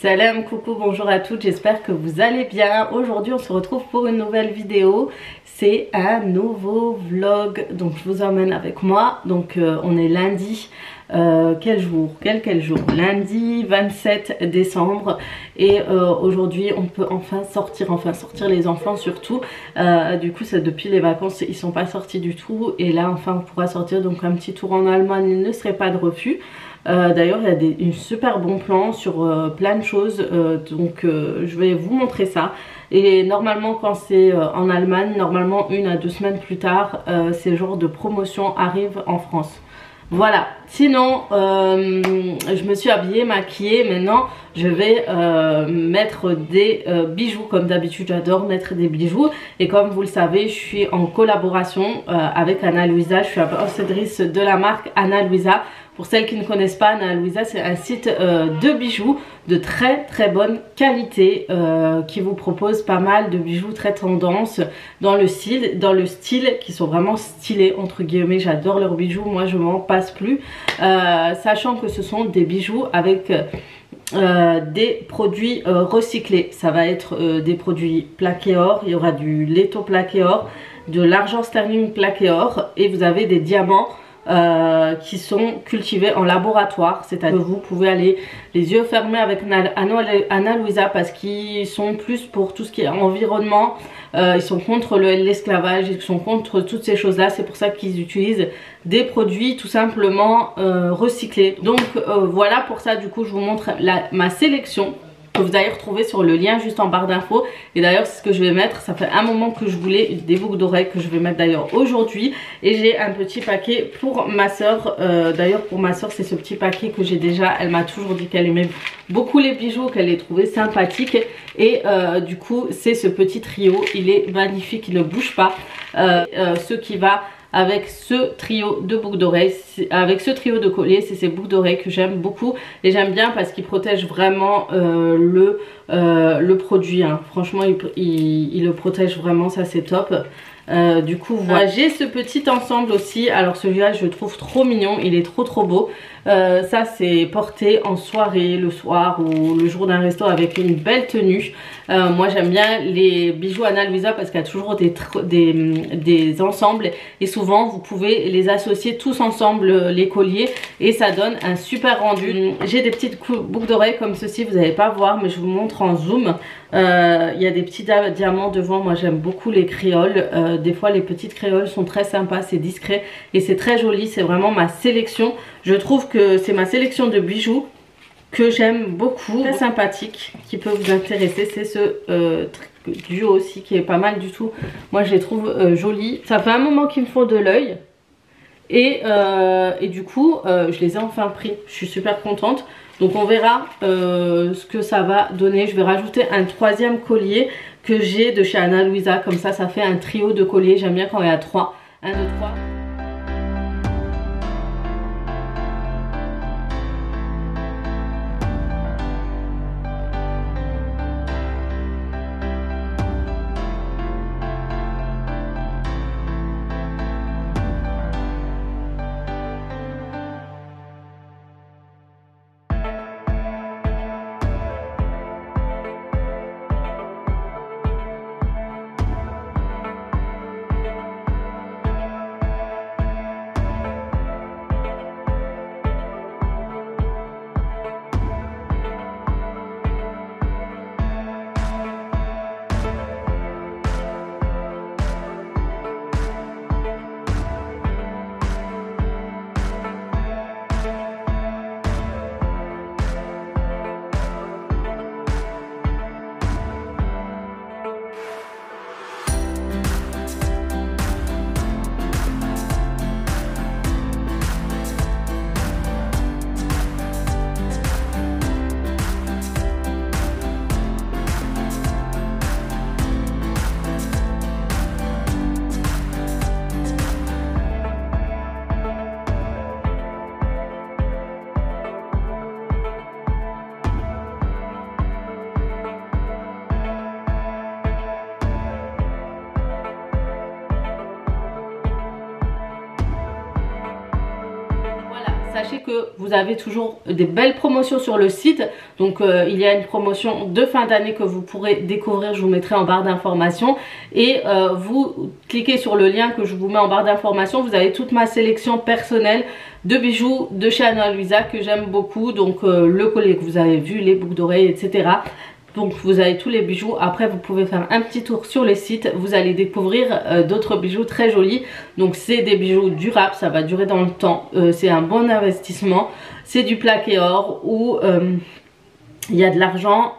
Salam, coucou, bonjour à toutes, j'espère que vous allez bien. Aujourd'hui on se retrouve pour une nouvelle vidéo. C'est un nouveau vlog, donc je vous emmène avec moi. Donc on est lundi, quel jour? Lundi 27 décembre. Et aujourd'hui on peut enfin sortir les enfants surtout. Du coup c'est depuis les vacances, ils sont pas sortis du tout. Et là enfin on pourra sortir, donc un petit tour en Allemagne, il ne serait pas de refus. D'ailleurs il y a un super bon plan sur plein de choses, donc je vais vous montrer ça. Et normalement quand c'est en Allemagne, normalement 1 à 2 semaines plus tard, ces genres de promotions arrivent en France. Voilà, sinon je me suis habillée, maquillée, maintenant je vais mettre des bijoux. Comme d'habitude j'adore mettre des bijoux, et comme vous le savez je suis en collaboration avec Ana Luisa. Je suis ambassadrice de la marque Ana Luisa. Pour celles qui ne connaissent pas, Ana Luisa c'est un site de bijoux de très bonne qualité qui vous propose pas mal de bijoux très tendance dans le style qui sont vraiment stylés entre guillemets. J'adore leurs bijoux, moi je m'en passe plus, sachant que ce sont des bijoux avec des produits recyclés. Ça va être des produits plaqués or, il y aura du laiton plaqué or, de l'argent sterling plaqué or, et vous avez des diamants qui sont cultivés en laboratoire. C'est-à-dire que vous pouvez aller les yeux fermés avec Ana Luisa, parce qu'ils sont plus pour tout ce qui est environnement, ils sont contre l'esclavage, ils sont contre toutes ces choses là. C'est pour ça qu'ils utilisent des produits tout simplement recyclés. Donc voilà, pour ça du coup je vous montre ma sélection que vous allez retrouver sur le lien juste en barre d'infos. Et d'ailleurs c'est ce que je vais mettre, ça fait un moment que je voulais des boucles d'oreilles que je vais mettre d'ailleurs aujourd'hui. Et j'ai un petit paquet pour ma soeur, d'ailleurs pour ma soeur c'est ce petit paquet que j'ai déjà. Elle m'a toujours dit qu'elle aimait beaucoup les bijoux, qu'elle les trouvait sympathiques. Et du coup c'est ce petit trio, il est magnifique, il ne bouge pas, ce qui va avec ce trio de boucles d'oreilles, avec ce trio de colliers. C'est ces boucles d'oreilles que j'aime beaucoup, et j'aime bien parce qu'ils protègent vraiment le produit, hein. Franchement il le protège vraiment, ça c'est top. Du coup voilà, j'ai ce petit ensemble aussi. Alors celui-là je le trouve trop mignon, il est trop beau. Ça c'est porté en soirée, le soir ou le jour d'un resto avec une belle tenue. Moi j'aime bien les bijoux Ana Luisa parce qu'il y a toujours des ensembles, et souvent vous pouvez les associer tous ensemble, les colliers, et ça donne un super rendu. J'ai des petites boucles d'oreilles comme ceci, vous n'allez pas voir mais je vous montre en zoom. Il y a des petits diamants devant. Moi j'aime beaucoup les créoles, des fois les petites créoles sont très sympas, c'est discret et c'est très joli. C'est vraiment ma sélection, je trouve que c'est ma sélection de bijoux que j'aime beaucoup, très sympathique, qui peut vous intéresser. C'est ce duo aussi qui est pas mal du tout. Moi je les trouve jolis, ça fait un moment qu'ils me font de l'œil, et du coup je les ai enfin pris, je suis super contente. Donc on verra ce que ça va donner. Je vais rajouter un troisième collier que j'ai de chez Ana Luisa, comme ça ça fait un trio de colliers. J'aime bien quand il y a 3, 1, 2, 3. sachez que vous avez toujours des belles promotions sur le site. Donc il y a une promotion de fin d'année que vous pourrez découvrir, je vous mettrai en barre d'informations. Et vous cliquez sur le lien que je vous mets en barre d'informations, vous avez toute ma sélection personnelle de bijoux de chez Ana Luisa que j'aime beaucoup. Donc le collier que vous avez vu, les boucles d'oreilles, etc. Donc vous avez tous les bijoux. Après vous pouvez faire un petit tour sur le site, vous allez découvrir d'autres bijoux très jolis. Donc c'est des bijoux durables, ça va durer dans le temps, c'est un bon investissement. C'est du plaqué or ou il y a de l'argent,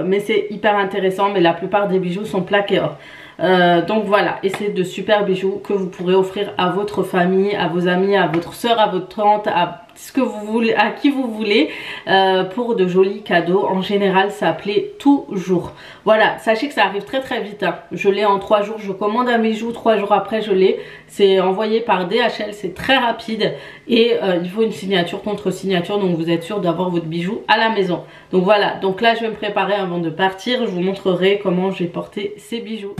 mais c'est hyper intéressant. Mais la plupart des bijoux sont plaqués or. Donc voilà, et c'est de super bijoux que vous pourrez offrir à votre famille, à vos amis, à votre soeur, à votre tante, à ce que vous voulez, à qui vous voulez, pour de jolis cadeaux. En général ça plaît toujours. Voilà, sachez que ça arrive très très vite, hein. Je l'ai en 3 jours, je commande un bijou, 3 jours après je l'ai. C'est envoyé par DHL, c'est très rapide. Et il faut une signature contre signature, donc vous êtes sûr d'avoir votre bijou à la maison. Donc voilà, donc là je vais me préparer avant de partir. Je vous montrerai comment j'ai porté ces bijoux.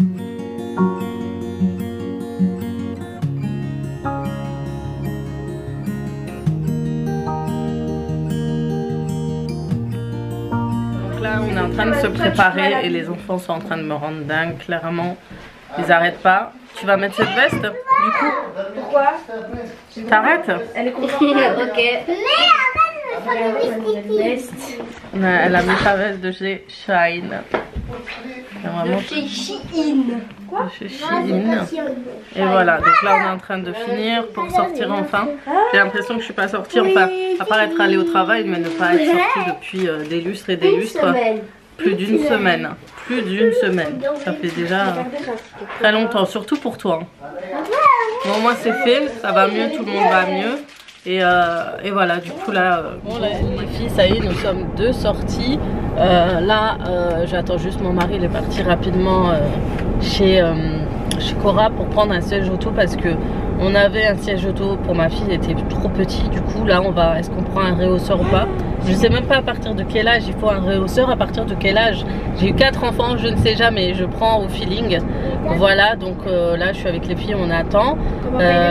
Là on est en train de se préparer et les enfants sont en train de me rendre dingue, clairement ils arrêtent pas. Tu vas mettre cette veste du coup? Pourquoi? T'arrêtes? Elle est contente. Ok. Elle a mis sa veste de chez Shine. De chez Shein. Quoi? De chez Shein. Et voilà, donc là on est en train de finir pour sortir enfin. J'ai l'impression que je suis pas sortie, enfin à part être allée au travail, mais ne pas être sortie depuis des lustres et des lustres. Plus d'une semaine. Plus d'une semaine. Ça fait déjà très longtemps, surtout pour toi. Bon, moi c'est fait, ça va mieux, tout le monde va mieux. Et voilà, du coup là, bon, les filles, ça y est, nous sommes de sortie. Là, j'attends juste mon mari, il est parti rapidement chez Cora pour prendre un siège auto parce que on avait un siège auto pour ma fille, il était trop petit. Du coup là, est-ce qu'on prend un rehausseur ou pas? Je sais même pas à partir de quel âge il faut un rehausseur, à partir de quel âge. J'ai eu 4 enfants, je ne sais jamais, je prends au feeling. Voilà, donc là je suis avec les filles, on attend.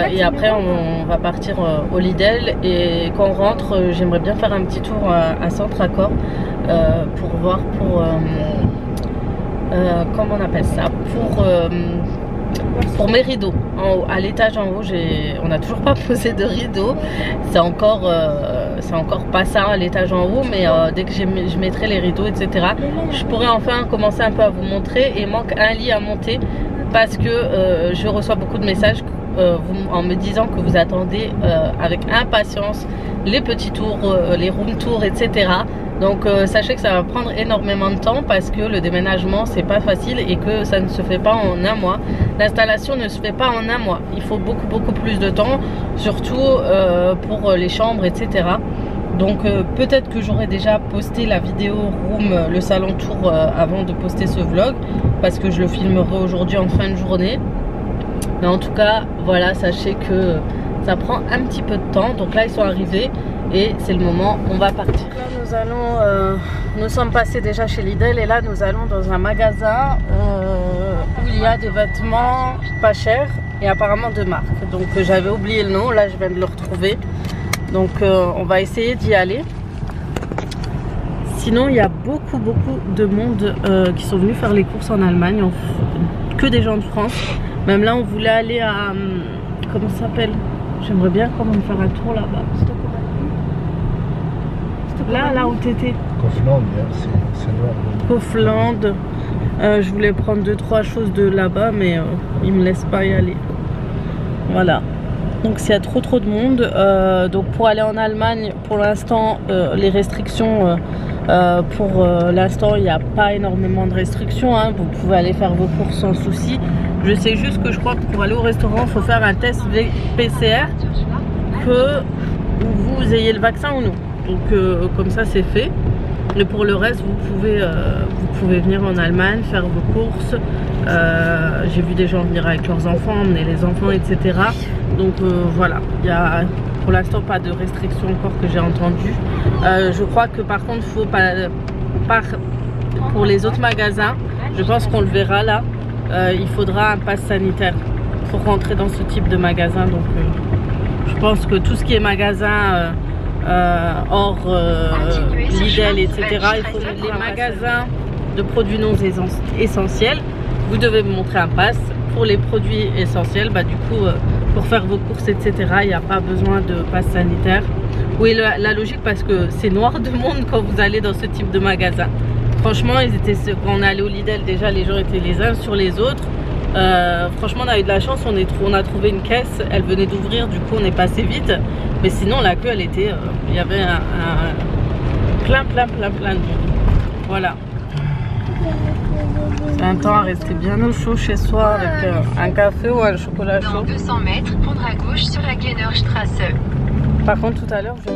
Et après on va partir au Lidl. Et quand on rentre, j'aimerais bien faire un petit tour à Centre Accor pour voir comment on appelle ça, pour mes rideaux. En haut, à l'étage en haut, on n'a toujours pas posé de rideaux. C'est encore pas ça à l'étage en haut, mais dès que je mettrai les rideaux, etc., je pourrais enfin commencer un peu à vous montrer. Et il manque un lit à monter parce que je reçois beaucoup de messages en me disant que vous attendez avec impatience les petits tours, les room tours, etc. Donc sachez que ça va prendre énormément de temps parce que le déménagement c'est pas facile et que ça ne se fait pas en un mois. L'installation ne se fait pas en un mois. Il faut beaucoup plus de temps, surtout pour les chambres, etc. Donc peut-être que j'aurai déjà posté la vidéo room, le salon tour avant de poster ce vlog parce que je le filmerai aujourd'hui en fin de journée. Mais en tout cas voilà, sachez que ça prend un petit peu de temps. Donc là ils sont arrivés et c'est le moment, on va partir. Là nous sommes passés déjà chez Lidl et là nous allons dans un magasin où il y a des vêtements pas chers et apparemment de marque. Donc j'avais oublié le nom, là je viens de le retrouver. Donc on va essayer d'y aller. Sinon il y a beaucoup de monde qui sont venus faire les courses en Allemagne, que des gens de France. Même là on voulait aller à, comment ça s'appelle? J'aimerais bien quand même faire un tour là-bas. Là où t'étais. Kaufland, c'est noir. Kaufland. Je voulais prendre 2-3 choses de là-bas, mais ils me laissent pas y aller. Voilà. Donc s'il y a trop de monde, donc pour aller en Allemagne, pour l'instant, les restrictions, pour l'instant, il n'y a pas énormément de restrictions. Hein. Vous pouvez aller faire vos courses sans souci. Je sais juste que je crois que pour aller au restaurant, il faut faire un test PCR, que vous ayez le vaccin ou non. Donc comme ça c'est fait. Et pour le reste vous pouvez venir en Allemagne, faire vos courses. J'ai vu des gens venir avec leurs enfants, emmener les enfants, etc. Donc voilà, il y a pour l'instant pas de restrictions encore que j'ai entendu. Je crois que par contre faut pas pour les autres magasins, je pense qu'on le verra là, il faudra un pass sanitaire pour rentrer dans ce type de magasin. Donc je pense que tout ce qui est magasin hors Lidl, etc. Il faut les magasins de produits non essentiels. Vous devez me montrer un pass. Pour les produits essentiels, bah, du coup, pour faire vos courses, etc., il n'y a pas besoin de pass sanitaire. Oui, la logique, parce que c'est noir de monde quand vous allez dans ce type de magasin. Franchement, quand on est allé au Lidl, déjà, les gens étaient les uns sur les autres. Franchement, on a eu de la chance, on a trouvé une caisse, elle venait d'ouvrir, du coup, on est passé vite. Mais sinon, la queue, elle était... il y avait plein de monde. Voilà. C'est un temps à rester bien au chaud chez soi avec un café ou un chocolat chaud. Dans 200 mètres, prendre à gauche sur la Gennerstraße. Par contre, tout à l'heure, je...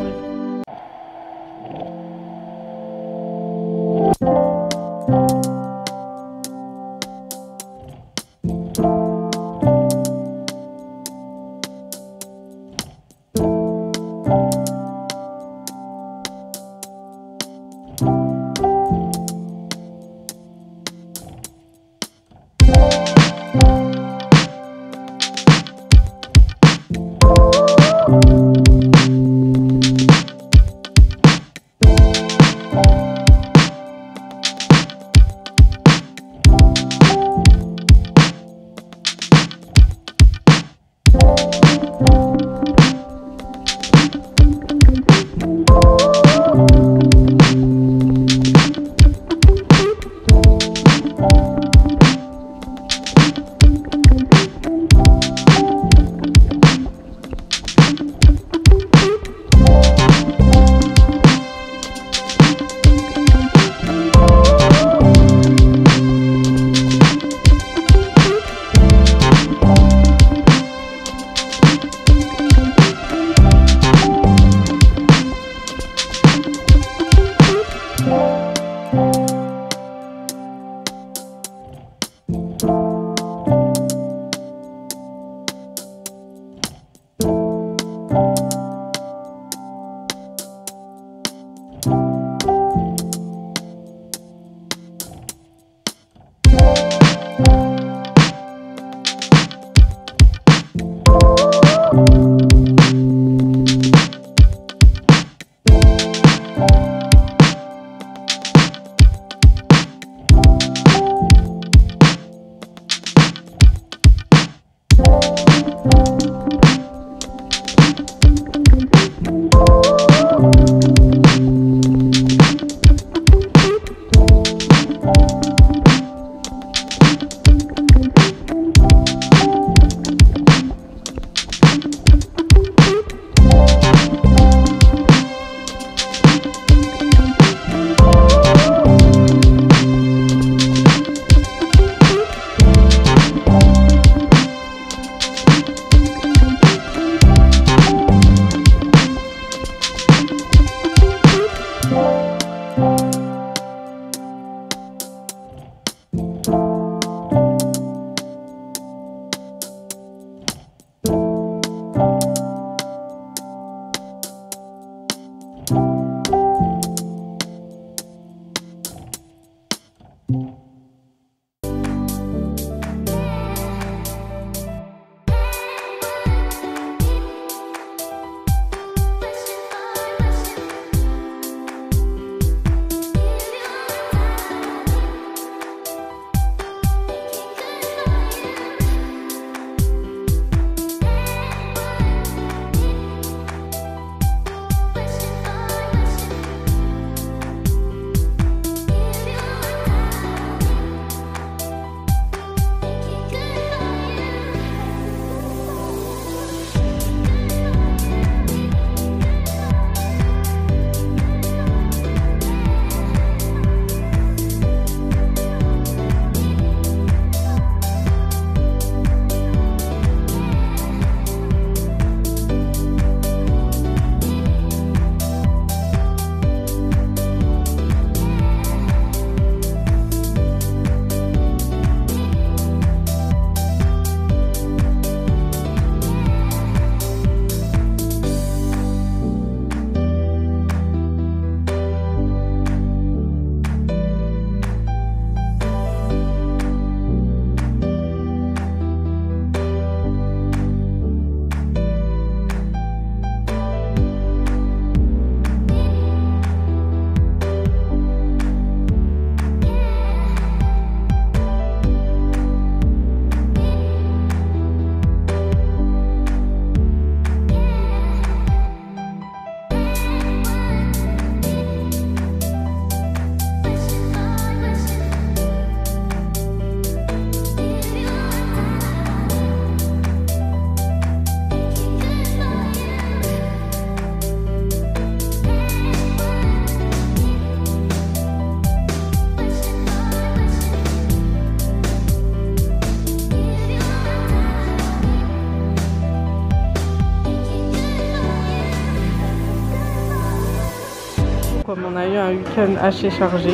a eu un week-end assez chargé.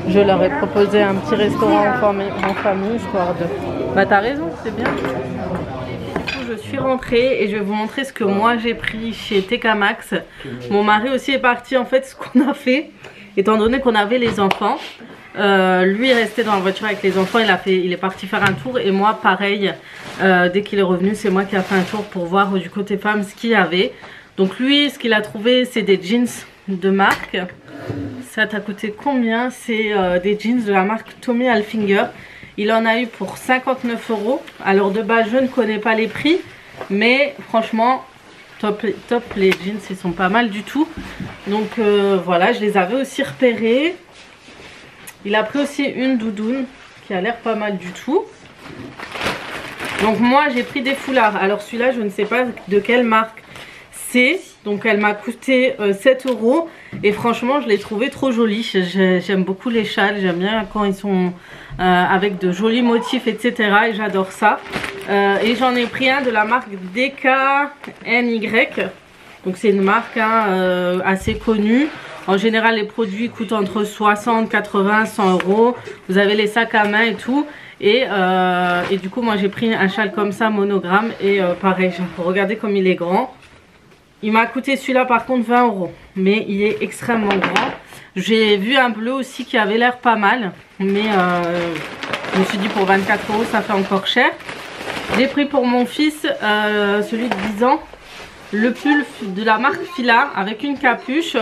Je leur ai proposé un petit restaurant en famille, histoire de... Bah t'as raison, c'est bien. Je suis rentrée et je vais vous montrer ce que moi j'ai pris chez TK Maxx. Mon mari aussi est parti. En fait, ce qu'on a fait, étant donné qu'on avait les enfants, lui est resté dans la voiture avec les enfants, il est parti faire un tour, et moi pareil, dès qu'il est revenu, c'est moi qui a fait un tour pour voir du côté femme ce qu'il y avait. Donc lui, ce qu'il a trouvé, c'est des jeans de marque. Ça t'a coûté combien? C'est des jeans de la marque Tommy Hilfiger. Il en a eu pour 59 €. Alors de base, je ne connais pas les prix, mais franchement, top, les jeans, ils sont pas mal du tout. Donc voilà, je les avais aussi repérés. Il a pris aussi une doudoune qui a l'air pas mal du tout. Donc moi, j'ai pris des foulards. Alors celui-là, je ne sais pas de quelle marque c'est. Donc elle m'a coûté 7 €. Et franchement, je l'ai trouvé trop joli. J'aime beaucoup les châles. J'aime bien quand ils sont avec de jolis motifs, etc. Et j'adore ça. Et j'en ai pris un de la marque DKNY. Donc c'est une marque assez connue. En général, les produits coûtent entre 60, 80, 100 €. Vous avez les sacs à main et tout. Et du coup, moi j'ai pris un châle comme ça, monogramme. Et pareil, regardez comme il est grand. Il m'a coûté celui-là par contre 20 €. Mais il est extrêmement grand. J'ai vu un bleu aussi qui avait l'air pas mal. Mais je me suis dit pour 24 € ça fait encore cher. J'ai pris pour mon fils celui de 10 ans. Le pull de la marque Fila avec une capuche.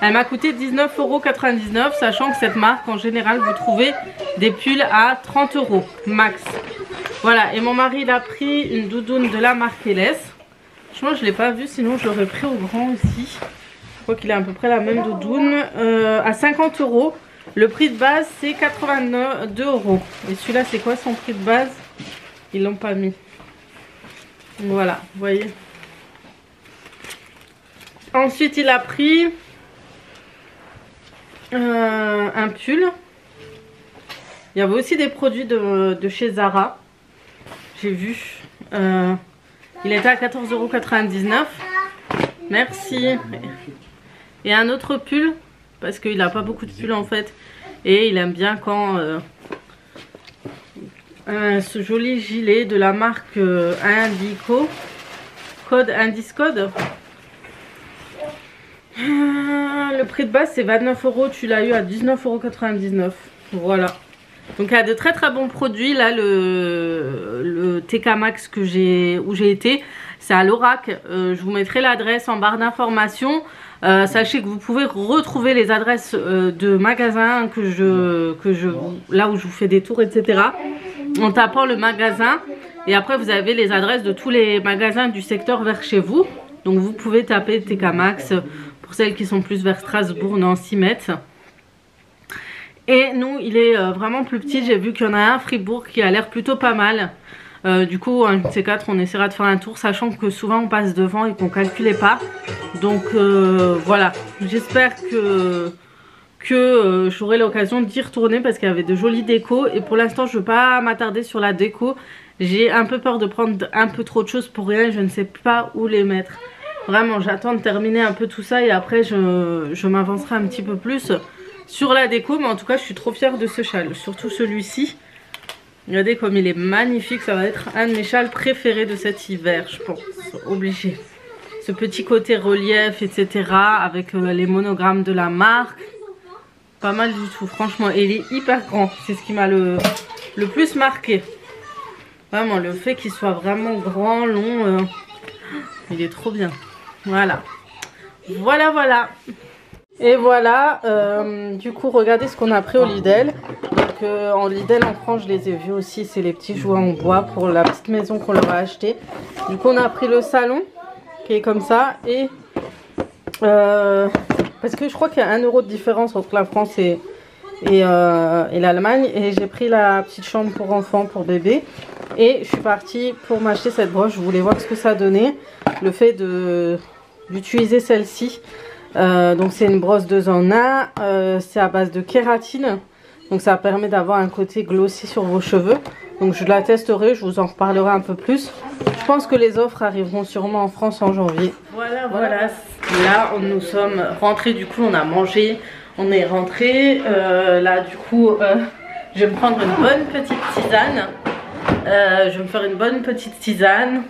Elle m'a coûté 19,99 €, sachant que cette marque en général vous trouvez des pulls à 30 € max. Voilà, et mon mari il a pris une doudoune de la marque Eles. Franchement je ne l'ai pas vu, sinon je l'aurais pris au grand aussi. Je crois qu'il a à peu près la même doudoune à 50 €. Le prix de base c'est 82 €. Et celui-là c'est quoi son prix de base? Ils l'ont pas mis. Voilà, vous voyez. Ensuite il a pris un pull. Il y avait aussi des produits de chez Zara. J'ai vu. Il était à 14,99 €. Merci. Et un autre pull. Parce qu'il n'a pas beaucoup de pulls en fait. Et il aime bien quand... ce joli gilet de la marque Indico. Indiscode. Le prix de base c'est 29 €, tu l'as eu à 19,99 €. Voilà. Donc il y a de très très bons produits. Là le TK Maxx où j'ai été, c'est à l'Orac. Je vous mettrai l'adresse en barre d'informations. Sachez que vous pouvez retrouver les adresses de magasins là où je vous fais des tours, etc. en tapant le magasin. Et après vous avez les adresses de tous les magasins du secteur vers chez vous. Donc vous pouvez taper TK Maxx pour celles qui sont plus vers Strasbourg, Nancy, Metz. Et nous, il est vraiment plus petit. J'ai vu qu'il y en a un à Fribourg qui a l'air plutôt pas mal. Du coup, un de ces quatre, on essaiera de faire un tour, sachant que souvent on passe devant et qu'on ne calculait pas. Donc voilà, j'espère que j'aurai l'occasion d'y retourner parce qu'il y avait de jolies décos. Et pour l'instant, je ne veux pas m'attarder sur la déco. J'ai un peu peur de prendre un peu trop de choses pour rien et je ne sais pas où les mettre. Vraiment, j'attends de terminer un peu tout ça et après je m'avancerai un petit peu plus sur la déco. Mais en tout cas, je suis trop fière de ce châle, surtout celui-ci. Regardez comme il est magnifique, ça va être un de mes châles préférés de cet hiver, je pense, obligé. Ce petit côté relief, etc. avec les monogrammes de la marque. Pas mal du tout, franchement. Et il est hyper grand, c'est ce qui m'a le plus marqué. Vraiment, le fait qu'il soit vraiment grand, long, il est trop bien. Voilà. Voilà. Et voilà, du coup, regardez ce qu'on a pris au Lidl. Donc, en Lidl en France, je les ai vus aussi. C'est les petits jouets en bois pour la petite maison qu'on leur a acheté. Du coup, on a pris le salon qui est comme ça. Et parce que je crois qu'il y a 1 € de différence entre la France et l'Allemagne. Et j'ai pris la petite chambre pour enfants, pour bébé. Et je suis partie pour m'acheter cette broche. Je voulais voir ce que ça donnait. Le fait d'utiliser celle-ci. Donc c'est une brosse 2 en 1. C'est à base de kératine. Donc ça permet d'avoir un côté glossy sur vos cheveux. Donc je la testerai, je vous en reparlerai un peu plus. Je pense que les offres arriveront sûrement en France en janvier. Voilà. Là nous sommes rentrés, du coup on a mangé, on est rentrés. Là du coup je vais me prendre une bonne petite tisane. Je vais me faire une bonne petite tisane.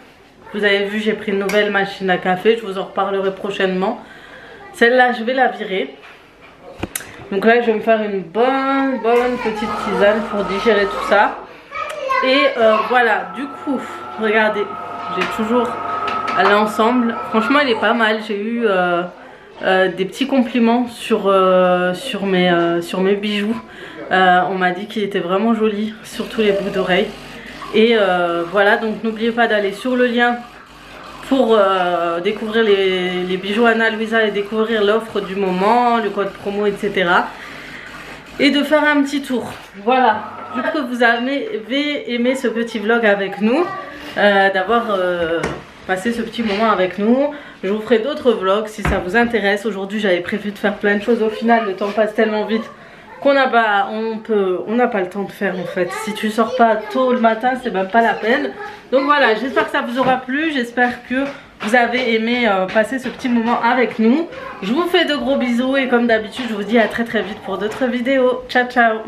Vous avez vu, j'ai pris une nouvelle machine à café, je vous en reparlerai prochainement. Celle-là je vais la virer. Donc là je vais me faire une bonne petite tisane pour digérer tout ça. Et voilà, du coup, regardez, j'ai toujours l'ensemble. Franchement il est pas mal, j'ai eu des petits compliments sur mes bijoux. On m'a dit qu'il était vraiment joli, surtout les boucles d'oreilles. Et voilà, donc n'oubliez pas d'aller sur le lien pour découvrir les bijoux Ana Luisa et découvrir l'offre du moment, le code promo, etc. Et de faire un petit tour. Voilà, j'espère que vous avez aimé ce petit vlog avec nous, d'avoir passé ce petit moment avec nous. Je vous ferai d'autres vlogs si ça vous intéresse. Aujourd'hui j'avais prévu de faire plein de choses, au final le temps passe tellement vite qu'on n'a pas, on n'a pas le temps de faire en fait. Si tu sors pas tôt le matin, c'est même pas la peine. Donc voilà, j'espère que ça vous aura plu, j'espère que vous avez aimé passer ce petit moment avec nous. Je vous fais de gros bisous et comme d'habitude je vous dis à très vite pour d'autres vidéos. Ciao ciao.